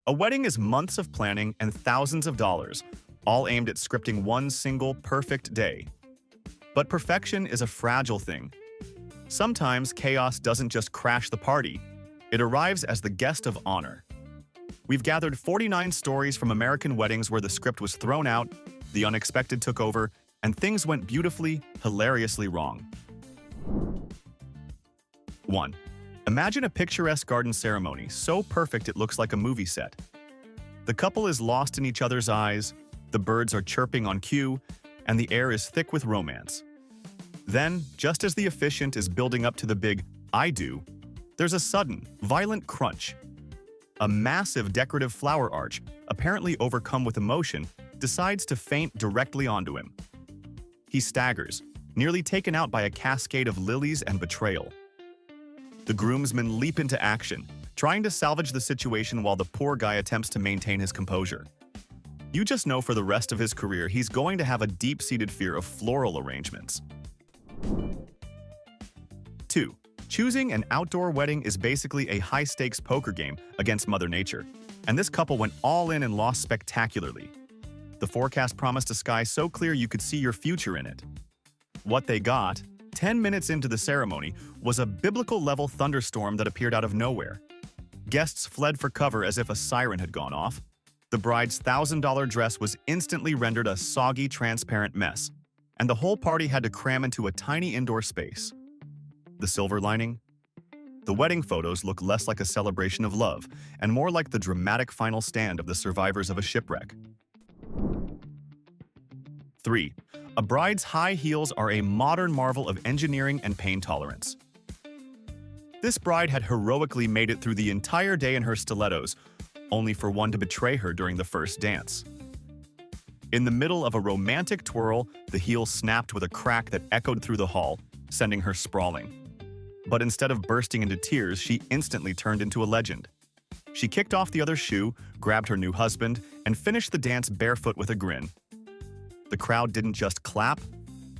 A wedding is months of planning and thousands of dollars, all aimed at scripting one single perfect day. But perfection is a fragile thing. Sometimes chaos doesn't just crash the party, it arrives as the guest of honor. We've gathered 49 stories from American weddings where the script was thrown out, the unexpected took over, and things went beautifully, hilariously wrong. 1. Imagine a picturesque garden ceremony, so perfect it looks like a movie set. The couple is lost in each other's eyes, the birds are chirping on cue, and the air is thick with romance. Then, just as the officiant is building up to the big "I do," there's a sudden, violent crunch. A massive decorative flower arch, apparently overcome with emotion, decides to faint directly onto him. He staggers, nearly taken out by a cascade of lilies and betrayal. The groomsmen leap into action, trying to salvage the situation while the poor guy attempts to maintain his composure. You just know for the rest of his career he's going to have a deep-seated fear of floral arrangements. 2. Choosing an outdoor wedding is basically a high-stakes poker game against Mother Nature, and this couple went all in and lost spectacularly. The forecast promised a sky so clear you could see your future in it. What they got, 10 minutes into the ceremony, was a biblical-level thunderstorm that appeared out of nowhere. Guests fled for cover as if a siren had gone off. The bride's $1,000 dress was instantly rendered a soggy, transparent mess, and the whole party had to cram into a tiny indoor space. The silver lining? The wedding photos look less like a celebration of love and more like the dramatic final stand of the survivors of a shipwreck. 3. A bride's high heels are a modern marvel of engineering and pain tolerance. This bride had heroically made it through the entire day in her stilettos, only for one to betray her during the first dance. In the middle of a romantic twirl, the heel snapped with a crack that echoed through the hall, sending her sprawling. But instead of bursting into tears, she instantly turned into a legend. She kicked off the other shoe, grabbed her new husband, and finished the dance barefoot with a grin. The crowd didn't just clap,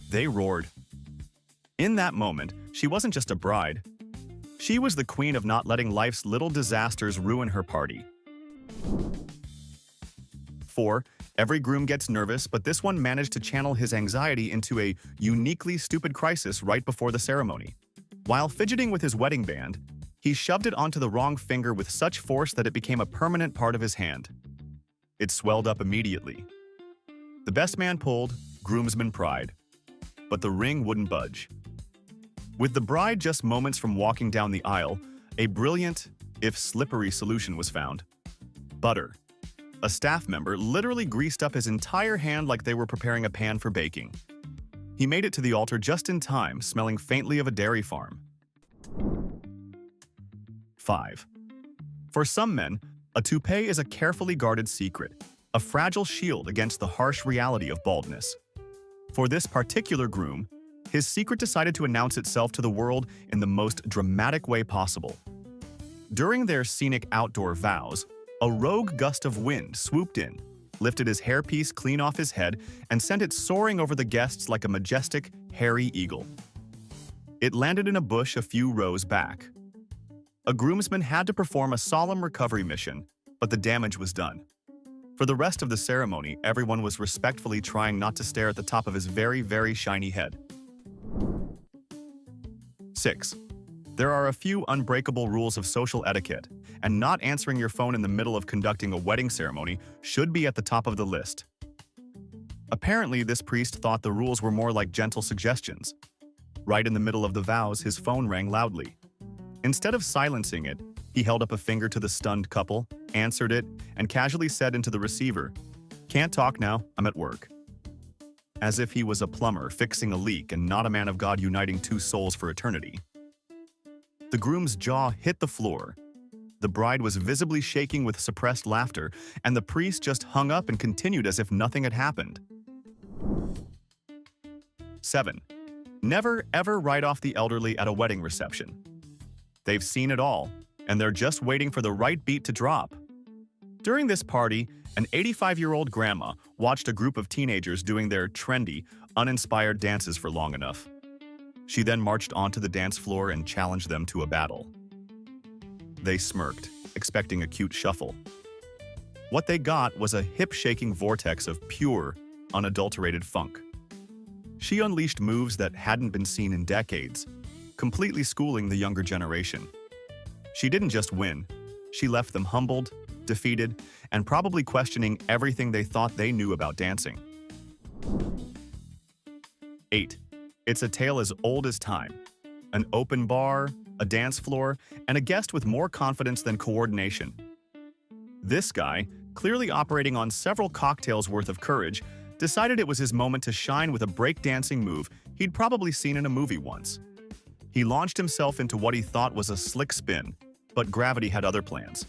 they roared. In that moment, she wasn't just a bride. She was the queen of not letting life's little disasters ruin her party. 4. Every groom gets nervous, but this one managed to channel his anxiety into a uniquely stupid crisis right before the ceremony. While fidgeting with his wedding band, he shoved it onto the wrong finger with such force that it became a permanent part of his hand. It swelled up immediately. The best man pulled, groomsmen pried. But the ring wouldn't budge. With the bride just moments from walking down the aisle, a brilliant, if slippery, solution was found. Butter. A staff member literally greased up his entire hand like they were preparing a pan for baking. He made it to the altar just in time, smelling faintly of a dairy farm. 5. For some men, a toupee is a carefully guarded secret, a fragile shield against the harsh reality of baldness. For this particular groom, his secret decided to announce itself to the world in the most dramatic way possible. During their scenic outdoor vows, a rogue gust of wind swooped in, lifted his hairpiece clean off his head, and sent it soaring over the guests like a majestic, hairy eagle. It landed in a bush a few rows back. A groomsman had to perform a solemn recovery mission, but the damage was done. For the rest of the ceremony, everyone was respectfully trying not to stare at the top of his very, very shiny head. 6. There are a few unbreakable rules of social etiquette, and not answering your phone in the middle of conducting a wedding ceremony should be at the top of the list. Apparently, this priest thought the rules were more like gentle suggestions. Right in the middle of the vows, his phone rang loudly. Instead of silencing it, he held up a finger to the stunned couple, answered it, and casually said into the receiver, "Can't talk now, I'm at work." As if he was a plumber fixing a leak and not a man of God uniting two souls for eternity. The groom's jaw hit the floor. The bride was visibly shaking with suppressed laughter, and the priest just hung up and continued as if nothing had happened. 7. Never, ever write off the elderly at a wedding reception. They've seen it all, and they're just waiting for the right beat to drop. During this party, an 85-year-old grandma watched a group of teenagers doing their trendy, uninspired dances for long enough. She then marched onto the dance floor and challenged them to a battle. They smirked, expecting a cute shuffle. What they got was a hip-shaking vortex of pure, unadulterated funk. She unleashed moves that hadn't been seen in decades, completely schooling the younger generation. She didn't just win, she left them humbled, defeated, and probably questioning everything they thought they knew about dancing. 8. It's a tale as old as time. An open bar, a dance floor, and a guest with more confidence than coordination. This guy, clearly operating on several cocktails worth of courage, decided it was his moment to shine with a breakdancing move he'd probably seen in a movie once. He launched himself into what he thought was a slick spin, but gravity had other plans.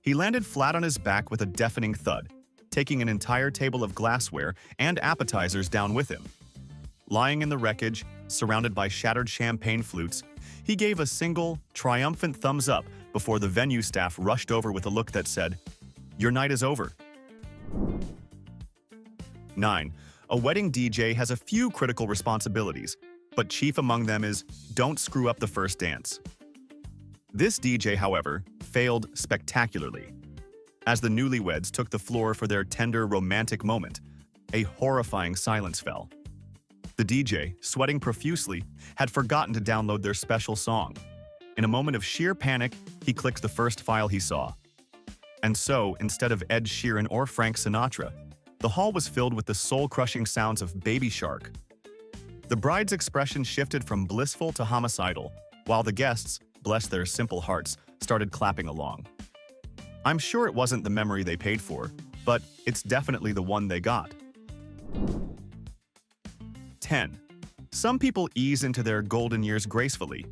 He landed flat on his back with a deafening thud, taking an entire table of glassware and appetizers down with him. Lying in the wreckage, surrounded by shattered champagne flutes, he gave a single, triumphant thumbs up before the venue staff rushed over with a look that said, "Your night is over." 9. A wedding DJ has a few critical responsibilities, but chief among them is don't screw up the first dance. This DJ, however, failed spectacularly. As the newlyweds took the floor for their tender, romantic moment, a horrifying silence fell. The DJ, sweating profusely, had forgotten to download their special song. In a moment of sheer panic, he clicked the first file he saw. And so, instead of Ed Sheeran or Frank Sinatra, the hall was filled with the soul-crushing sounds of Baby Shark. The bride's expression shifted from blissful to homicidal, while the guests, bless their simple hearts, started clapping along. I'm sure it wasn't the memory they paid for, but it's definitely the one they got. 10. Some people ease into their golden years gracefully.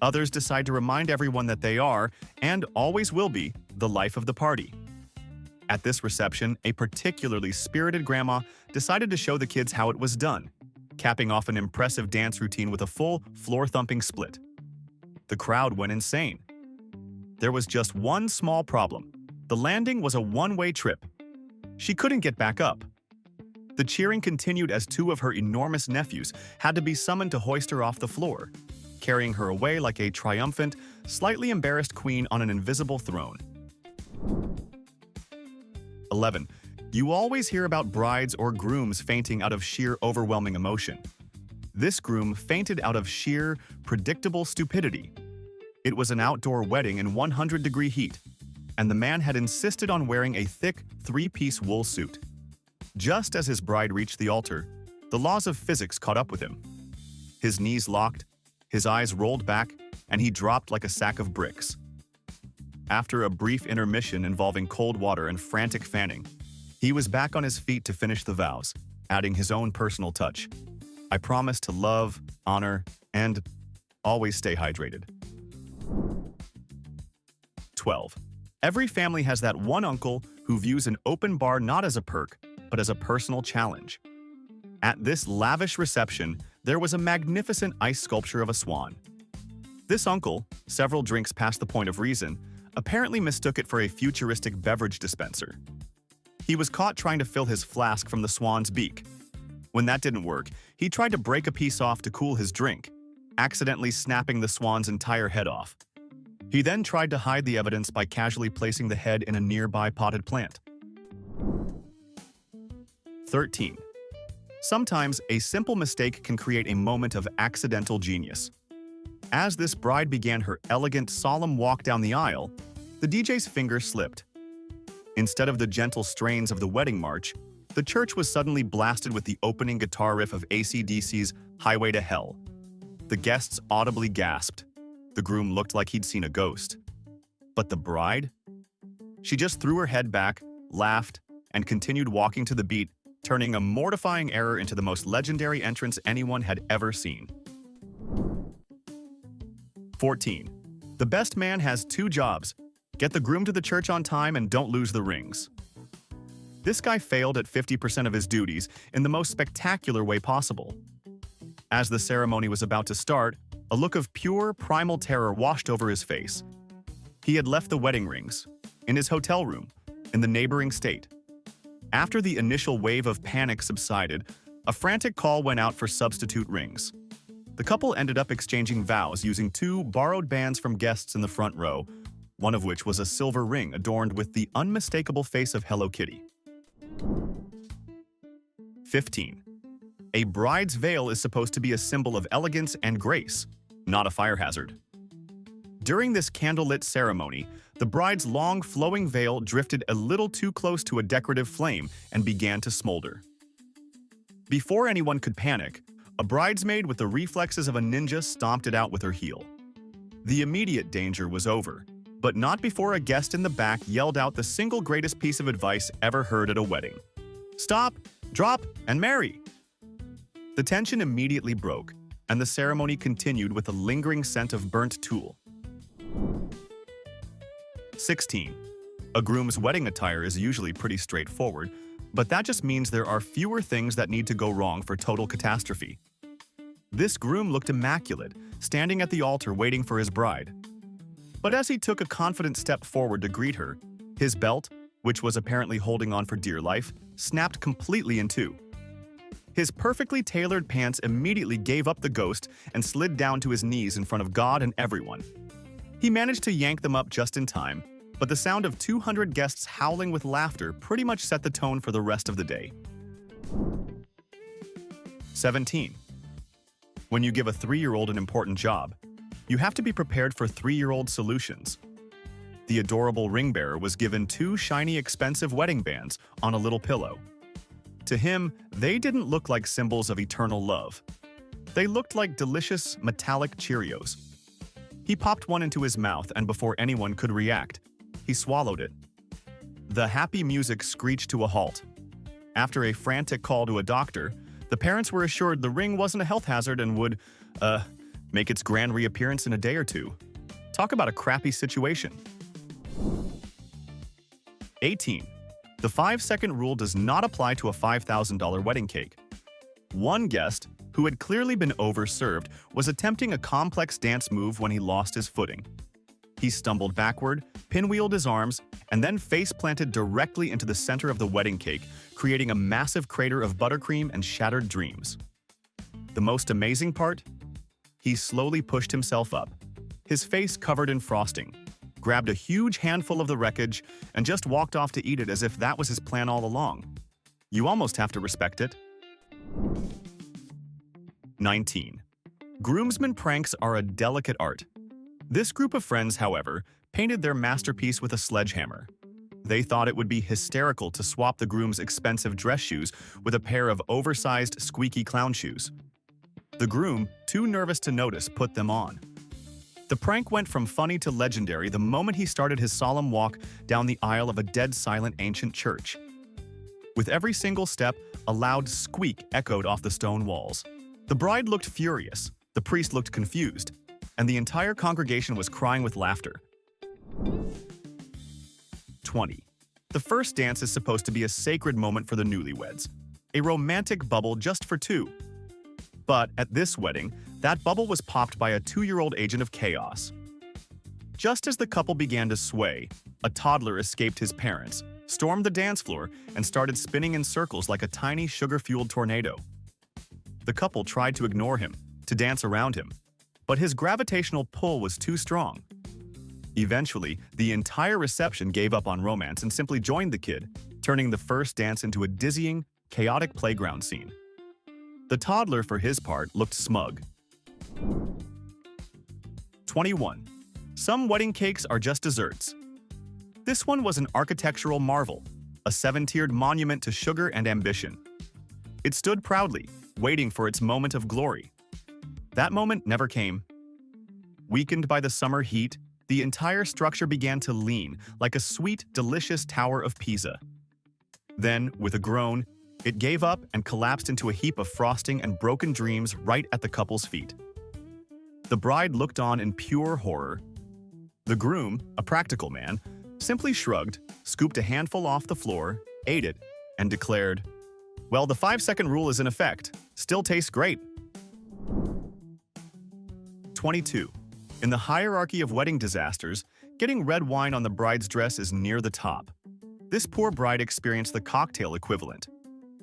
Others decide to remind everyone that they are, and always will be, the life of the party. At this reception, a particularly spirited grandma decided to show the kids how it was done, capping off an impressive dance routine with a full, floor-thumping split. The crowd went insane. There was just one small problem. The landing was a one-way trip. She couldn't get back up. The cheering continued as two of her enormous nephews had to be summoned to hoist her off the floor, carrying her away like a triumphant, slightly embarrassed queen on an invisible throne. 11. You always hear about brides or grooms fainting out of sheer overwhelming emotion. This groom fainted out of sheer, predictable stupidity. It was an outdoor wedding in 100-degree heat, and the man had insisted on wearing a thick, three-piece wool suit. Just as his bride reached the altar, the laws of physics caught up with him. His knees locked, his eyes rolled back, and he dropped like a sack of bricks. After a brief intermission involving cold water and frantic fanning, he was back on his feet to finish the vows, adding his own personal touch. I promise to love, honor, and always stay hydrated. 12. Every family has that one uncle who views an open bar not as a perk, but as a personal challenge. At this lavish reception, there was a magnificent ice sculpture of a swan. This uncle, several drinks past the point of reason, apparently mistook it for a futuristic beverage dispenser. He was caught trying to fill his flask from the swan's beak. When that didn't work, he tried to break a piece off to cool his drink, accidentally snapping the swan's entire head off. He then tried to hide the evidence by casually placing the head in a nearby potted plant. 13. Sometimes a simple mistake can create a moment of accidental genius. As this bride began her elegant, solemn walk down the aisle, the DJ's finger slipped. Instead of the gentle strains of the wedding march, the church was suddenly blasted with the opening guitar riff of AC/DC's Highway to Hell. The guests audibly gasped. The groom looked like he'd seen a ghost. But the bride? She just threw her head back, laughed, and continued walking to the beat, turning a mortifying error into the most legendary entrance anyone had ever seen. 14. The best man has two jobs: get the groom to the church on time and don't lose the rings. This guy failed at 50% of his duties in the most spectacular way possible. As the ceremony was about to start, a look of pure, primal terror washed over his face. He had left the wedding rings in his hotel room in the neighboring state. After the initial wave of panic subsided, a frantic call went out for substitute rings. The couple ended up exchanging vows using two borrowed bands from guests in the front row, one of which was a silver ring adorned with the unmistakable face of Hello Kitty. 15. A bride's veil is supposed to be a symbol of elegance and grace, not a fire hazard. During this candlelit ceremony, the bride's long, flowing veil drifted a little too close to a decorative flame and began to smolder. Before anyone could panic, a bridesmaid with the reflexes of a ninja stomped it out with her heel. The immediate danger was over, but not before a guest in the back yelled out the single greatest piece of advice ever heard at a wedding. "Stop, drop, and marry!" The tension immediately broke, and the ceremony continued with a lingering scent of burnt tulle. 16. A groom's wedding attire is usually pretty straightforward, but that just means there are fewer things that need to go wrong for total catastrophe. This groom looked immaculate, standing at the altar waiting for his bride. But as he took a confident step forward to greet her, his belt, which was apparently holding on for dear life, snapped completely in two. His perfectly tailored pants immediately gave up the ghost and slid down to his knees in front of God and everyone. He managed to yank them up just in time, but the sound of 200 guests howling with laughter pretty much set the tone for the rest of the day. 17. When you give a 3-year-old an important job, you have to be prepared for 3-year-old solutions. The adorable ring bearer was given 2 shiny, expensive wedding bands on a little pillow. To him, they didn't look like symbols of eternal love. They looked like delicious, metallic Cheerios. He popped one into his mouth, and before anyone could react, he swallowed it. The happy music screeched to a halt. After a frantic call to a doctor, the parents were assured the ring wasn't a health hazard and would, make its grand reappearance in a day or two. Talk about a crappy situation. 18. The 5-second rule does not apply to a $5,000 wedding cake. One guest, who had clearly been overserved, was attempting a complex dance move when he lost his footing. He stumbled backward, pinwheeled his arms, and then face-planted directly into the center of the wedding cake, creating a massive crater of buttercream and shattered dreams. The most amazing part? He slowly pushed himself up, his face covered in frosting, grabbed a huge handful of the wreckage, and just walked off to eat it as if that was his plan all along. You almost have to respect it. 19. Groomsmen pranks are a delicate art. This group of friends, however, painted their masterpiece with a sledgehammer. They thought it would be hysterical to swap the groom's expensive dress shoes with a pair of oversized, squeaky clown shoes. The groom, too nervous to notice, put them on. The prank went from funny to legendary the moment he started his solemn walk down the aisle of a dead-silent ancient church. With every single step, a loud squeak echoed off the stone walls. The bride looked furious, the priest looked confused, and the entire congregation was crying with laughter. 20. The first dance is supposed to be a sacred moment for the newlyweds, a romantic bubble just for two. But at this wedding, that bubble was popped by a 2-year-old agent of chaos. Just as the couple began to sway, a toddler escaped his parents, stormed the dance floor, and started spinning in circles like a tiny sugar-fueled tornado. The couple tried to ignore him, to dance around him, but his gravitational pull was too strong. Eventually, the entire reception gave up on romance and simply joined the kid, turning the first dance into a dizzying, chaotic playground scene. The toddler, for his part, looked smug. 21. Some wedding cakes are just desserts. This one was an architectural marvel, a 7-tiered monument to sugar and ambition. It stood proudly, waiting for its moment of glory. That moment never came. Weakened by the summer heat, the entire structure began to lean like a sweet, delicious tower of Pisa. Then, with a groan, it gave up and collapsed into a heap of frosting and broken dreams right at the couple's feet. The bride looked on in pure horror. The groom, a practical man, simply shrugged, scooped a handful off the floor, ate it, and declared, "Well, the 5-second rule is in effect. Still tastes great." 22. In the hierarchy of wedding disasters, getting red wine on the bride's dress is near the top. This poor bride experienced the cocktail equivalent.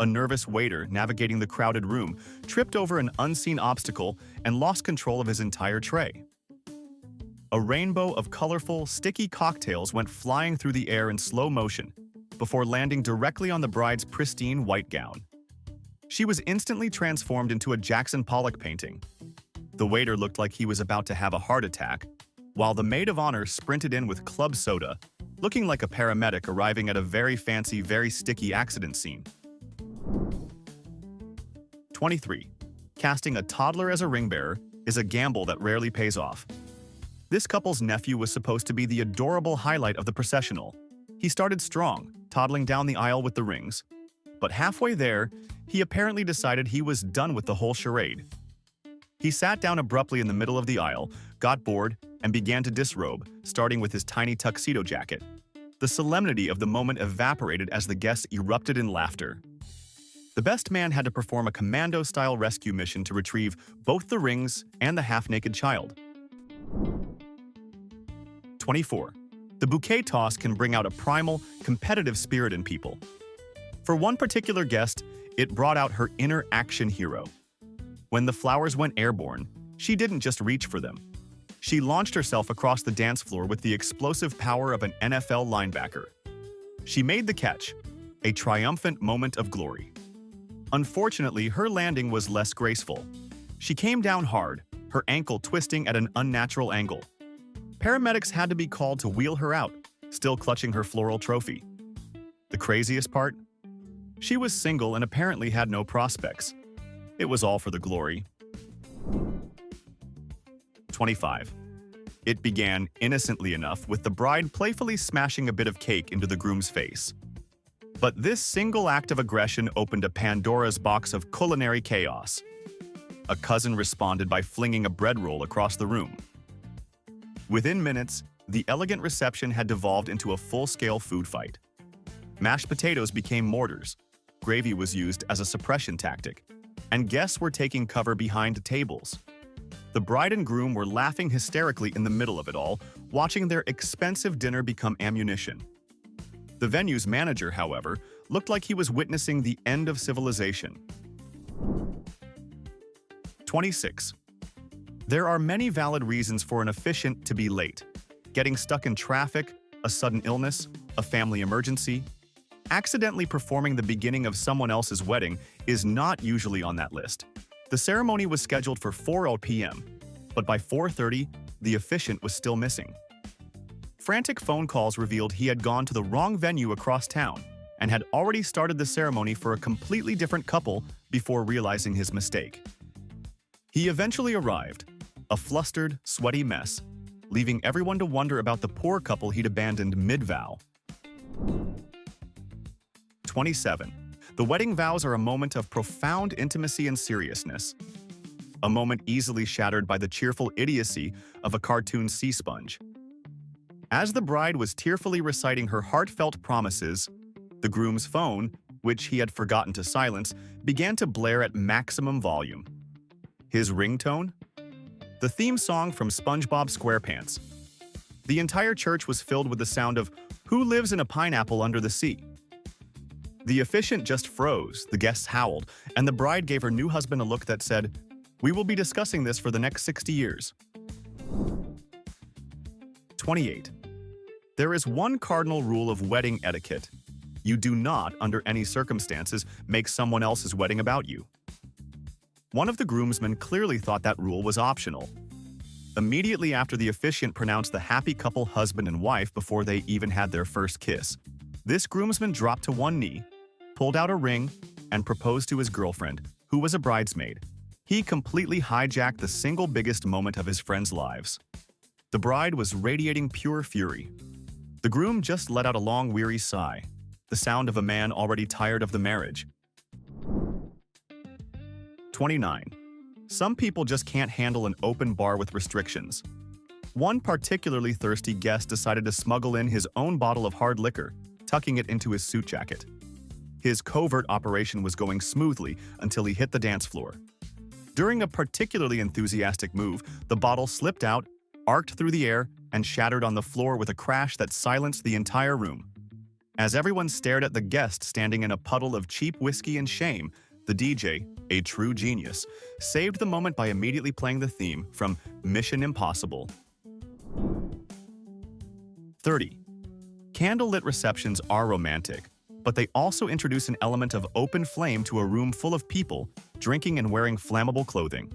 A nervous waiter navigating the crowded room tripped over an unseen obstacle and lost control of his entire tray. A rainbow of colorful, sticky cocktails went flying through the air in slow motion before landing directly on the bride's pristine white gown. She was instantly transformed into a Jackson Pollock painting. The waiter looked like he was about to have a heart attack, while the maid of honor sprinted in with club soda, looking like a paramedic arriving at a very fancy, very sticky accident scene. 23. Casting a toddler as a ring bearer is a gamble that rarely pays off. This couple's nephew was supposed to be the adorable highlight of the processional. He started strong, toddling down the aisle with the rings. But halfway there, he apparently decided he was done with the whole charade. He sat down abruptly in the middle of the aisle, got bored, and began to disrobe, starting with his tiny tuxedo jacket. The solemnity of the moment evaporated as the guests erupted in laughter. The best man had to perform a commando-style rescue mission to retrieve both the rings and the half-naked child. 24. The bouquet toss can bring out a primal, competitive spirit in people. For one particular guest, it brought out her inner action hero. When the flowers went airborne, she didn't just reach for them. She launched herself across the dance floor with the explosive power of an NFL linebacker. She made the catch, a triumphant moment of glory. Unfortunately, her landing was less graceful. She came down hard, her ankle twisting at an unnatural angle. Paramedics had to be called to wheel her out, still clutching her floral trophy. The craziest part? She was single and apparently had no prospects. It was all for the glory. 25. It began innocently enough with the bride playfully smashing a bit of cake into the groom's face. But this single act of aggression opened a Pandora's box of culinary chaos. A cousin responded by flinging a bread roll across the room. Within minutes, the elegant reception had devolved into a full-scale food fight. Mashed potatoes became mortars, gravy was used as a suppression tactic, and guests were taking cover behind tables. The bride and groom were laughing hysterically in the middle of it all, watching their expensive dinner become ammunition. The venue's manager, however, looked like he was witnessing the end of civilization. 26. There are many valid reasons for an officiant to be late. Getting stuck in traffic, a sudden illness, a family emergency. Accidentally performing the beginning of someone else's wedding is not usually on that list. The ceremony was scheduled for 4 p.m., but by 4:30, the officiant was still missing. Frantic phone calls revealed he had gone to the wrong venue across town and had already started the ceremony for a completely different couple before realizing his mistake. He eventually arrived, a flustered, sweaty mess, leaving everyone to wonder about the poor couple he'd abandoned mid-vow. 27. The wedding vows are a moment of profound intimacy and seriousness. A moment easily shattered by the cheerful idiocy of a cartoon sea sponge. As the bride was tearfully reciting her heartfelt promises, the groom's phone, which he had forgotten to silence, began to blare at maximum volume. His ringtone? The theme song from SpongeBob SquarePants. The entire church was filled with the sound of "Who lives in a pineapple under the sea?" The officiant just froze, the guests howled, and the bride gave her new husband a look that said, "We will be discussing this for the next 60 years. 28. There is one cardinal rule of wedding etiquette. You do not, under any circumstances, make someone else's wedding about you. One of the groomsmen clearly thought that rule was optional. Immediately after the officiant pronounced the happy couple husband and wife before they even had their first kiss, this groomsman dropped to one knee, pulled out a ring, and proposed to his girlfriend, who was a bridesmaid. He completely hijacked the single biggest moment of his friends' lives. The bride was radiating pure fury. The groom just let out a long, weary sigh, the sound of a man already tired of the marriage. 29. Some people just can't handle an open bar with restrictions. One particularly thirsty guest decided to smuggle in his own bottle of hard liquor, tucking it into his suit jacket. His covert operation was going smoothly until he hit the dance floor. During a particularly enthusiastic move, the bottle slipped out, arced through the air, and shattered on the floor with a crash that silenced the entire room. As everyone stared at the guest standing in a puddle of cheap whiskey and shame, the DJ, a true genius, saved the moment by immediately playing the theme from Mission Impossible. 30. Candlelit receptions are romantic, but they also introduce an element of open flame to a room full of people drinking and wearing flammable clothing.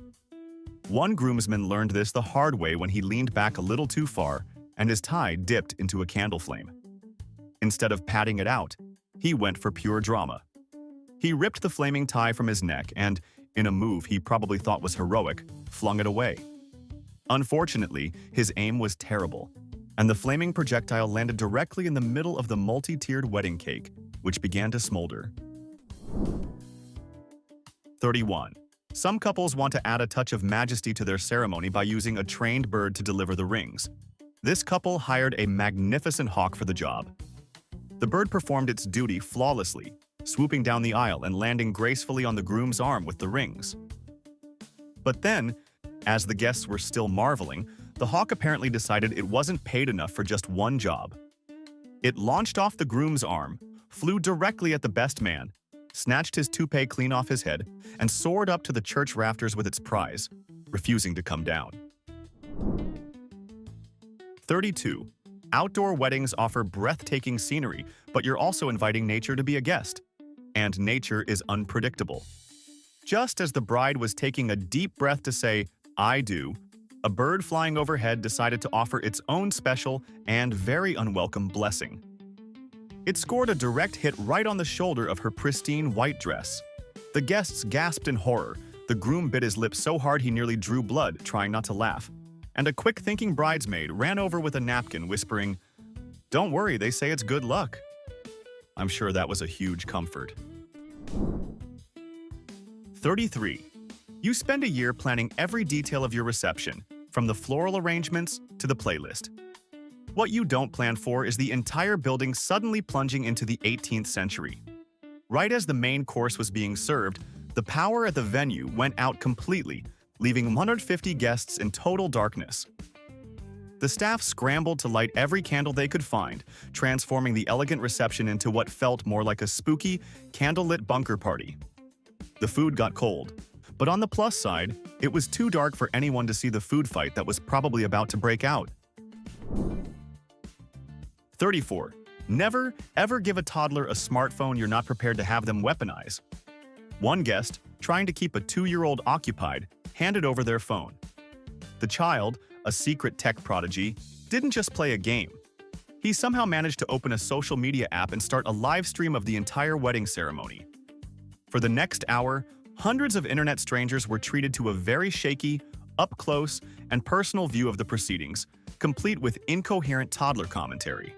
One groomsman learned this the hard way when he leaned back a little too far and his tie dipped into a candle flame. Instead of patting it out, he went for pure drama. He ripped the flaming tie from his neck and, in a move he probably thought was heroic, flung it away. Unfortunately, his aim was terrible, and the flaming projectile landed directly in the middle of the multi-tiered wedding cake, which began to smolder. 31. Some couples want to add a touch of majesty to their ceremony by using a trained bird to deliver the rings. This couple hired a magnificent hawk for the job. The bird performed its duty flawlessly, swooping down the aisle and landing gracefully on the groom's arm with the rings. But then, as the guests were still marveling, the hawk apparently decided it wasn't paid enough for just one job. It launched off the groom's arm, flew directly at the best man, snatched his toupee clean off his head, and soared up to the church rafters with its prize, refusing to come down. 32. Outdoor weddings offer breathtaking scenery, but you're also inviting nature to be a guest. And nature is unpredictable. Just as the bride was taking a deep breath to say, "I do," a bird flying overhead decided to offer its own special and very unwelcome blessing. It scored a direct hit right on the shoulder of her pristine white dress. The guests gasped in horror. The groom bit his lip so hard he nearly drew blood, trying not to laugh. And a quick-thinking bridesmaid ran over with a napkin, whispering, "Don't worry, they say it's good luck." I'm sure that was a huge comfort. 33. You spend a year planning every detail of your reception, from the floral arrangements to the playlist. What you don't plan for is the entire building suddenly plunging into the 18th century. Right as the main course was being served, the power at the venue went out completely, leaving 150 guests in total darkness. The staff scrambled to light every candle they could find, transforming the elegant reception into what felt more like a spooky, candlelit bunker party. The food got cold, but on the plus side, it was too dark for anyone to see the food fight that was probably about to break out. 34. Never, ever give a toddler a smartphone you're not prepared to have them weaponize. One guest, trying to keep a 2-year-old occupied, handed over their phone. The child, a secret tech prodigy, didn't just play a game. He somehow managed to open a social media app and start a live stream of the entire wedding ceremony. For the next hour, hundreds of internet strangers were treated to a very shaky, up-close, and personal view of the proceedings, complete with incoherent toddler commentary.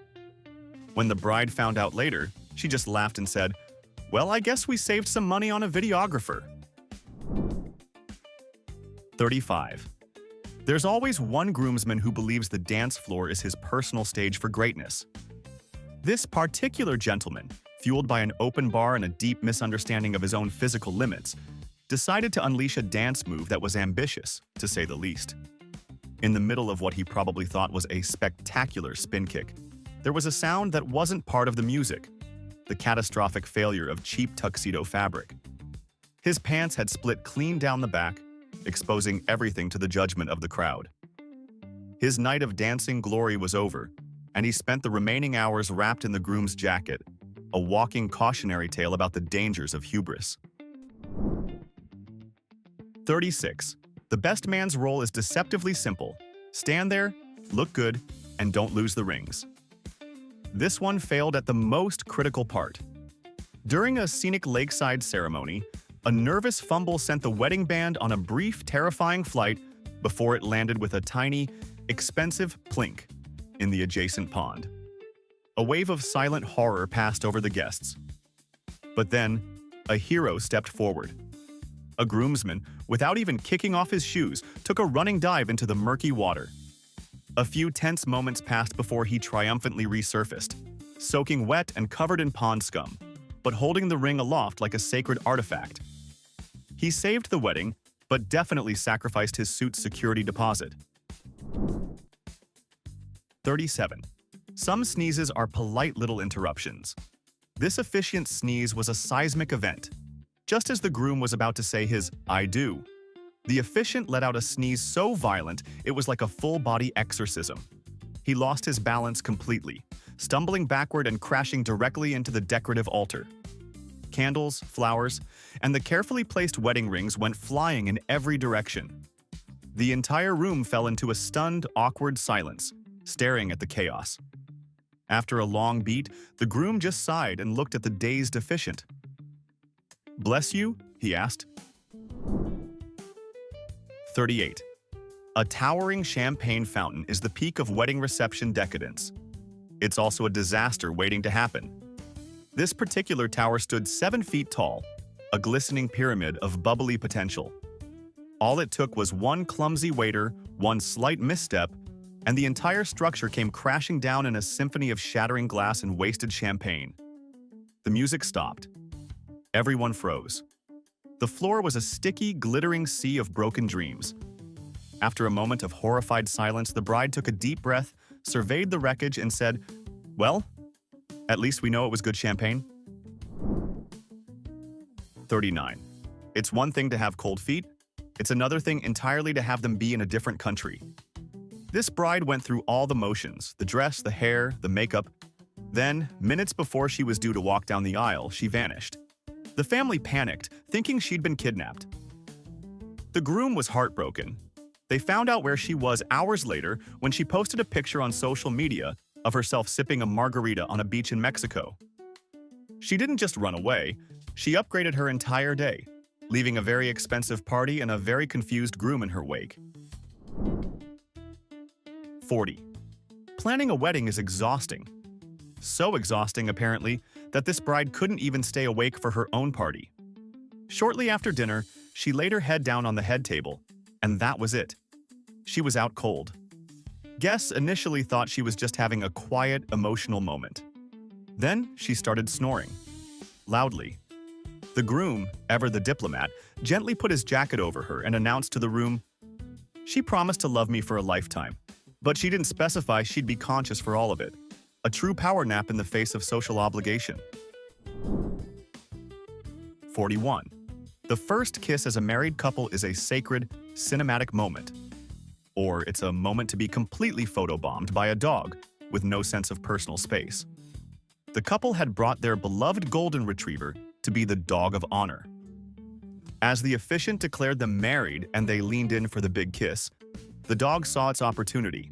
When the bride found out later, she just laughed and said, "Well, I guess we saved some money on a videographer." 35. There's always one groomsman who believes the dance floor is his personal stage for greatness. This particular gentleman, fueled by an open bar and a deep misunderstanding of his own physical limits, decided to unleash a dance move that was ambitious, to say the least. In the middle of what he probably thought was a spectacular spin kick, there was a sound that wasn't part of the music, the catastrophic failure of cheap tuxedo fabric. His pants had split clean down the back, exposing everything to the judgment of the crowd. His night of dancing glory was over, and he spent the remaining hours wrapped in the groom's jacket, a walking cautionary tale about the dangers of hubris. 36. The best man's role is deceptively simple. Stand there, look good, and don't lose the rings. This one failed at the most critical part. During a scenic lakeside ceremony, a nervous fumble sent the wedding band on a brief, terrifying flight before it landed with a tiny, expensive plink in the adjacent pond. A wave of silent horror passed over the guests. But then, a hero stepped forward. A groomsman, without even kicking off his shoes, took a running dive into the murky water. A few tense moments passed before he triumphantly resurfaced, soaking wet and covered in pond scum, but holding the ring aloft like a sacred artifact. He saved the wedding, but definitely sacrificed his suit's security deposit. 37. Some sneezes are polite little interruptions. This officiant's sneeze was a seismic event. Just as the groom was about to say his "I do," the officiant let out a sneeze so violent it was like a full-body exorcism. he lost his balance completely, stumbling backward and crashing directly into the decorative altar. Candles, flowers, and the carefully placed wedding rings went flying in every direction. The entire room fell into a stunned, awkward silence, staring at the chaos. After a long beat, the groom just sighed and looked at the dazed officiant. "Bless you?" he asked. 38. A towering champagne fountain is the peak of wedding reception decadence. It's also a disaster waiting to happen. This particular tower stood 7 feet tall, a glistening pyramid of bubbly potential. All it took was one clumsy waiter, one slight misstep, and the entire structure came crashing down in a symphony of shattering glass and wasted champagne. The music stopped. Everyone froze. The floor was a sticky, glittering sea of broken dreams. After a moment of horrified silence, the bride took a deep breath, surveyed the wreckage, and said, "Well, at least we know it was good champagne." 39. It's one thing to have cold feet. It's another thing entirely to have them be in a different country. This bride went through all the motions, the dress, the hair, the makeup. Then, minutes before she was due to walk down the aisle, she vanished. The family panicked, thinking she'd been kidnapped. The groom was heartbroken. They found out where she was hours later when she posted a picture on social media of herself sipping a margarita on a beach in Mexico. She didn't just run away, she upgraded her entire day, leaving a very expensive party and a very confused groom in her wake. 40. Planning a wedding is exhausting. So exhausting, apparently, that this bride couldn't even stay awake for her own party. Shortly after dinner, she laid her head down on the head table, and that was it. She was out cold. Guests initially thought she was just having a quiet, emotional moment. Then she started snoring. Loudly. The groom, ever the diplomat, gently put his jacket over her and announced to the room, "She promised to love me for a lifetime, but she didn't specify she'd be conscious for all of it. A true power nap in the face of social obligation." 41. The first kiss as a married couple is a sacred, cinematic moment. Or it's a moment to be completely photobombed by a dog with no sense of personal space. The couple had brought their beloved golden retriever to be the dog of honor. As the officiant declared them married and they leaned in for the big kiss, the dog saw its opportunity.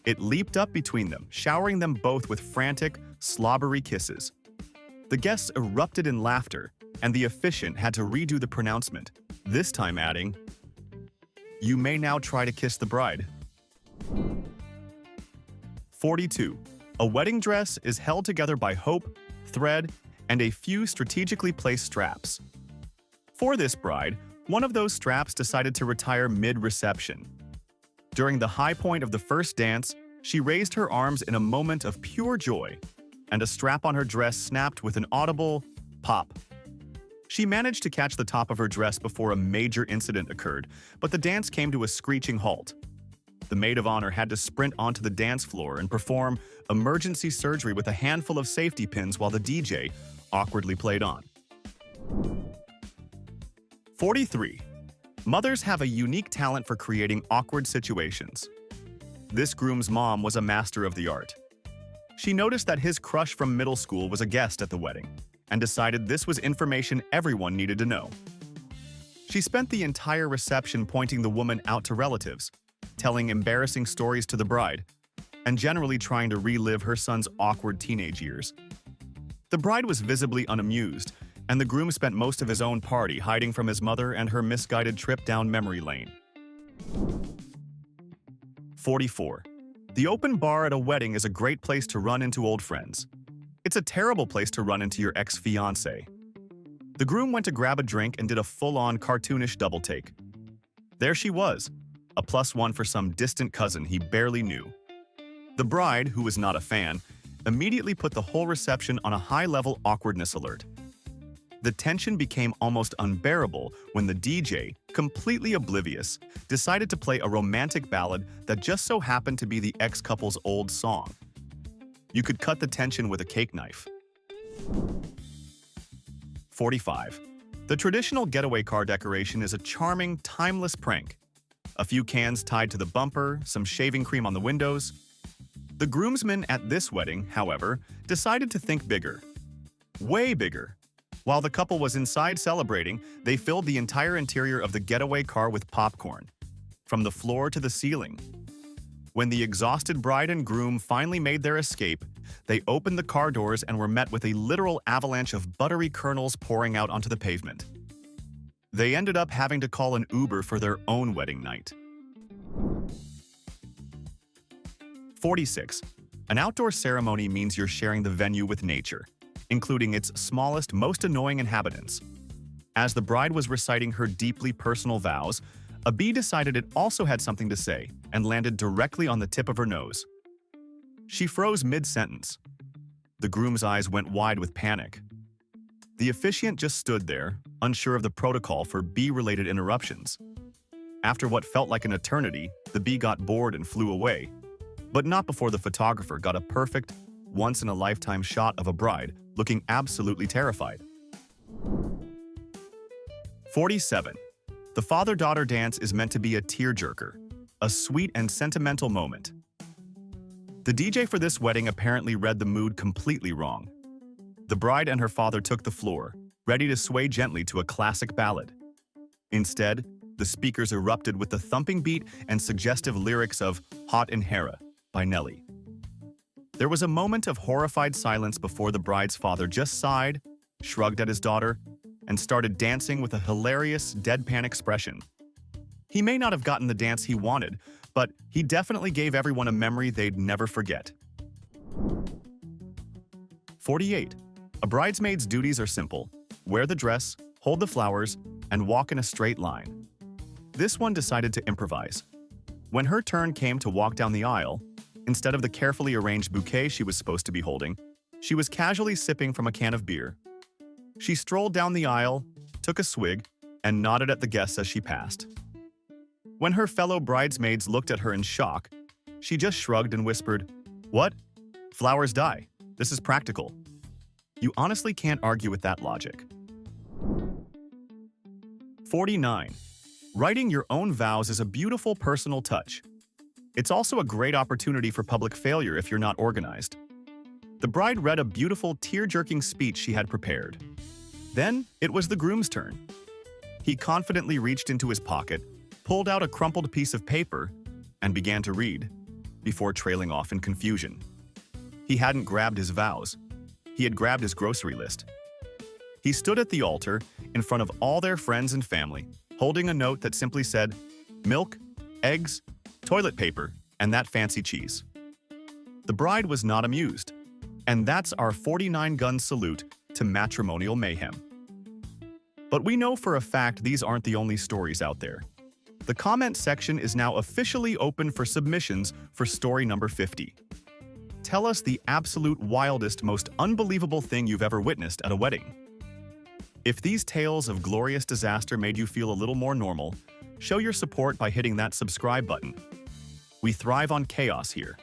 It leaped up between them, showering them both with frantic, slobbery kisses. The guests erupted in laughter, and the officiant had to redo the pronouncement, this time adding, "You may now try to kiss the bride." 42. A wedding dress is held together by hope, thread, and a few strategically placed straps. For this bride, one of those straps decided to retire mid-reception. During the high point of the first dance, she raised her arms in a moment of pure joy, and a strap on her dress snapped with an audible pop. She managed to catch the top of her dress before a major incident occurred, but the dance came to a screeching halt. The maid of honor had to sprint onto the dance floor and perform emergency surgery with a handful of safety pins while the DJ awkwardly played on. 43. Mothers have a unique talent for creating awkward situations. This groom's mom was a master of the art. She noticed that his crush from middle school was a guest at the wedding, and decided this was information everyone needed to know. She spent the entire reception pointing the woman out to relatives, telling embarrassing stories to the bride, and generally trying to relive her son's awkward teenage years. The bride was visibly unamused, and the groom spent most of his own party hiding from his mother and her misguided trip down memory lane. 44. The open bar at a wedding is a great place to run into old friends. It's a terrible place to run into your ex-fiancé. The groom went to grab a drink and did a full-on cartoonish double take. There she was, a +1 for some distant cousin he barely knew. The bride, who was not a fan, immediately put the whole reception on a high-level awkwardness alert. The tension became almost unbearable when the DJ, completely oblivious, decided to play a romantic ballad that just so happened to be the ex-couple's old song. You could cut the tension with a cake knife. 45. The traditional getaway car decoration is a charming, timeless prank. A few cans tied to the bumper, some shaving cream on the windows. The groomsmen at this wedding, however, decided to think bigger. Way bigger. While the couple was inside celebrating, they filled the entire interior of the getaway car with popcorn, from the floor to the ceiling. When the exhausted bride and groom finally made their escape, they opened the car doors and were met with a literal avalanche of buttery kernels pouring out onto the pavement. They ended up having to call an Uber for their own wedding night. 46. An outdoor ceremony means you're sharing the venue with nature, including its smallest, most annoying inhabitants. As the bride was reciting her deeply personal vows, a bee decided it also had something to say and landed directly on the tip of her nose. She froze mid-sentence. The groom's eyes went wide with panic. The officiant just stood there, unsure of the protocol for bee-related interruptions. After what felt like an eternity, the bee got bored and flew away, but not before the photographer got a perfect, once-in-a-lifetime shot of a bride looking absolutely terrified. 47. The father-daughter dance is meant to be a tearjerker, a sweet and sentimental moment. The DJ for this wedding apparently read the mood completely wrong. The bride and her father took the floor, ready to sway gently to a classic ballad. Instead, the speakers erupted with the thumping beat and suggestive lyrics of Hot in Hera by Nelly. There was a moment of horrified silence before the bride's father just sighed, shrugged at his daughter, and started dancing with a hilarious, deadpan expression. He may not have gotten the dance he wanted, but he definitely gave everyone a memory they'd never forget. 48. A bridesmaid's duties are simple: wear the dress, hold the flowers, and walk in a straight line. This one decided to improvise. When her turn came to walk down the aisle, instead of the carefully arranged bouquet she was supposed to be holding, she was casually sipping from a can of beer. She strolled down the aisle, took a swig, and nodded at the guests as she passed. When her fellow bridesmaids looked at her in shock, she just shrugged and whispered, "What? Flowers die. This is practical." You honestly can't argue with that logic. 49. Writing your own vows is a beautiful personal touch. It's also a great opportunity for public failure if you're not organized. The bride read a beautiful, tear-jerking speech she had prepared. Then, it was the groom's turn. He confidently reached into his pocket, pulled out a crumpled piece of paper, and began to read, before trailing off in confusion. He hadn't grabbed his vows. He had grabbed his grocery list. He stood at the altar, in front of all their friends and family, holding a note that simply said, "Milk, eggs, toilet paper, and that fancy cheese." The bride was not amused. And that's our 49-gun salute to matrimonial mayhem. But we know for a fact these aren't the only stories out there. The comment section is now officially open for submissions for story number 50. Tell us the absolute wildest, most unbelievable thing you've ever witnessed at a wedding. If these tales of glorious disaster made you feel a little more normal, show your support by hitting that subscribe button. We thrive on chaos here.